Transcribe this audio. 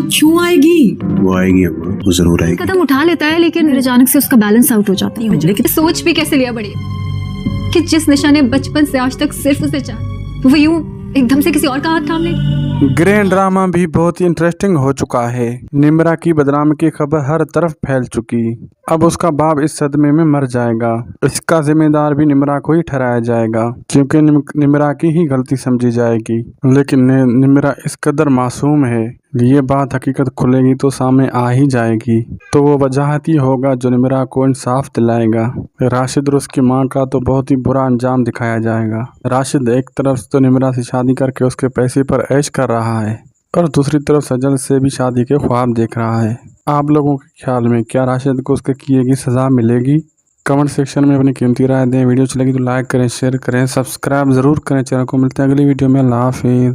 क्यों आएगी? वो आएगी अम्मा, वो जरूर आएगी। कदम उठा लेता है लेकिन फिर अचानक से उसका बैलेंस आउट हो जाता है। लेकिन सोच भी कैसे लिया बढ़िया कि जिस निशा ने बचपन से आज तक सिर्फ उसे चाहा वो यूं एकदम से किसी और का हाथ थाम ले। ग्रैंड ड्रामा भी बहुत ही इंटरेस्टिंग हो चुका है। निम्रा की बदनामी की खबर हर तरफ फैल चुकी। अब उसका बाप इस सदमे में मर जाएगा। इसका जिम्मेदार भी निम्रा को ही ठहराया जाएगा क्योंकि निम्रा की ही गलती समझी जाएगी। लेकिन निम्रा इस कदर मासूम है, ये बात हकीकत खुलेगी तो सामने आ ही जाएगी। तो वो वजाहत ही होगा जो निम्रा को इंसाफ दिलाएगा। राशिद और उसकी माँ का तो बहुत ही बुरा अंजाम दिखाया जाएगा। राशिद एक तरफ तो निम्रा से शादी करके उसके पैसे पर ऐश कर रहा है और दूसरी तरफ सजल से भी शादी के ख्वाब देख रहा है। आप लोगों के ख्याल में क्या राशिद को उसके किए की सजा मिलेगी? कमेंट सेक्शन में अपनी कीमती राय दें। वीडियो अच्छी लगी तो लाइक करें, शेयर करें, सब्सक्राइब जरूर करें चैनल को। मिलते हैं अगली वीडियो में। अल्लाह हाफिज़।